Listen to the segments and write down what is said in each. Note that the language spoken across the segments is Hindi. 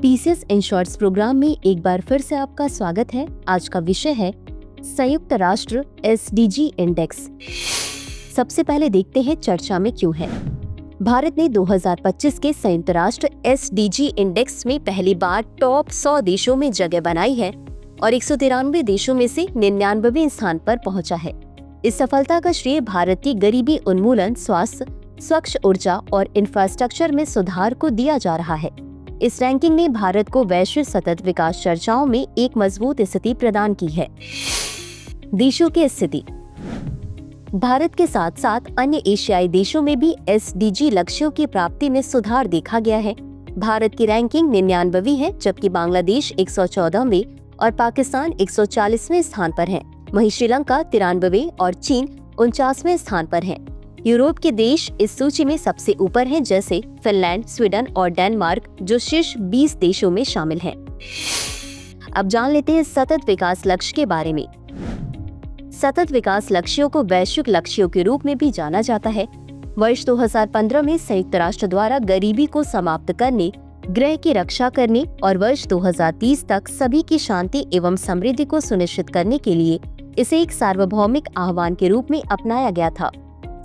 टीसीएस इन शॉर्ट्स प्रोग्राम में एक बार फिर से आपका स्वागत है। आज का विषय है संयुक्त राष्ट्र एसडीजी इंडेक्स। सबसे पहले देखते हैं चर्चा में क्यों है। भारत ने 2025 के संयुक्त राष्ट्र एसडीजी इंडेक्स में पहली बार टॉप 100 देशों में जगह बनाई है और 193 देशों में से 99वें स्थान पर पहुंचा है। इस सफलता का श्रेय भारत की गरीबी उन्मूलन, स्वास्थ्य, स्वच्छ ऊर्जा और इंफ्रास्ट्रक्चर में सुधार को दिया जा रहा है। इस रैंकिंग ने भारत को वैश्विक सतत विकास चर्चाओं में एक मजबूत स्थिति प्रदान की है। देशों की स्थिति। भारत के साथ साथ अन्य एशियाई देशों में भी एसडीजी लक्ष्यों की प्राप्ति में सुधार देखा गया है। भारत की रैंकिंग 99वीं है, जबकि बांग्लादेश 114वें और पाकिस्तान 140वें स्थान पर है। वहीं श्रीलंका 93वें और चीन 49वें स्थान पर है। यूरोप के देश इस सूची में सबसे ऊपर हैं, जैसे फिनलैंड, स्वीडन और डेनमार्क, जो शीर्ष 20 देशों में शामिल हैं। अब जान लेते हैं सतत विकास लक्ष्य के बारे में। सतत विकास लक्ष्यों को वैश्विक लक्ष्यों के रूप में भी जाना जाता है। वर्ष 2015 में संयुक्त राष्ट्र द्वारा गरीबी को समाप्त करने, ग्रह की रक्षा करने और वर्ष 2030 तक सभी की शांति एवं समृद्धि को सुनिश्चित करने के लिए इसे एक सार्वभौमिक आह्वान के रूप में अपनाया गया था।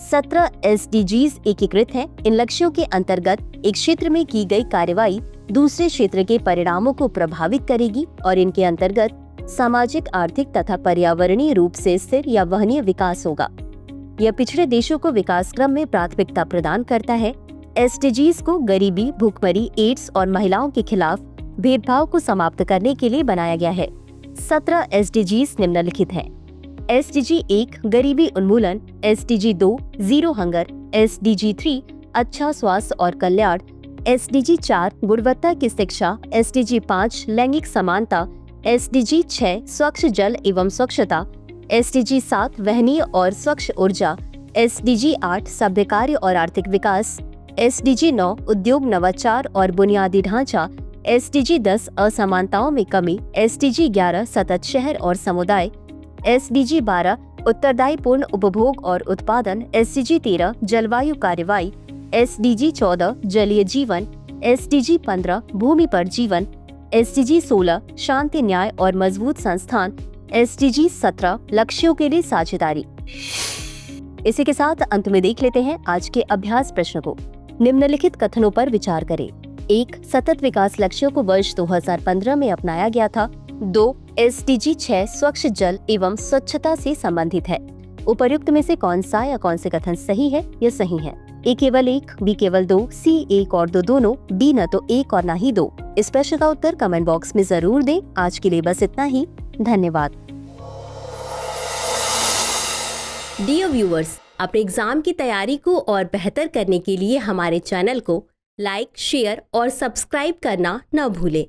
17 एसडीजीज एकीकृत हैं। इन लक्ष्यों के अंतर्गत एक क्षेत्र में की गई कार्रवाई दूसरे क्षेत्र के परिणामों को प्रभावित करेगी और इनके अंतर्गत सामाजिक, आर्थिक तथा पर्यावरणीय रूप से स्थिर या वहनीय विकास होगा। यह पिछड़े देशों को विकास क्रम में प्राथमिकता प्रदान करता है। एसडीजीज को गरीबी, भूखमरी, एड्स और महिलाओं के खिलाफ भेदभाव को समाप्त करने के लिए बनाया गया है। 17 एसडीजीज निम्नलिखित हैं। एसडीजी 1 गरीबी उन्मूलन, एसडीजी 2 जीरो हंगर, एसडीजी 3 अच्छा स्वास्थ्य और कल्याण, एसडीजी 4 गुणवत्ता की शिक्षा, एसडीजी 5 लैंगिक समानता, एसडीजी 6 स्वच्छ जल एवं स्वच्छता, एसडीजी 7 वहनीय और स्वच्छ ऊर्जा, एसडीजी 8 सभ्य कार्य और आर्थिक विकास, एसडीजी 9 उद्योग, नवाचार और बुनियादी ढांचा, एसडीजी 10 असमानताओं में कमी, एसडीजी 11 सतत शहर और समुदाय, एसडीजी 12 उत्तरदायी पूर्ण उपभोग और उत्पादन, एसडीजी 13 जलवायु कार्रवाई, एसडीजी 14 जलीय जीवन, एसडीजी 15 भूमि पर जीवन, एसडीजी 16 शांति, न्याय और मजबूत संस्थान, एसडीजी 17 लक्ष्यों के लिए साझेदारी। इसी के साथ अंत में देख लेते हैं आज के अभ्यास प्रश्न को। निम्नलिखित कथनों पर विचार करें। 1 सतत विकास लक्ष्यों को वर्ष 2015 में अपनाया गया था। 2 एसडीजी 6 स्वच्छ जल एवं स्वच्छता से संबंधित है। उपर्युक्त में से कौन सा या कौन से कथन सही है या सही है? ए केवल 1, बी केवल 2, सी 1 और 2 दोनों, डी न तो 1 और न ही 2। इस प्रश्न का उत्तर कमेंट बॉक्स में जरूर दें। आज के लिए बस इतना ही। धन्यवाद। डियर व्यूअर्स, अपने एग्जाम की तैयारी को और बेहतर करने के लिए हमारे चैनल को लाइक, शेयर और सब्सक्राइब करना न भूलें।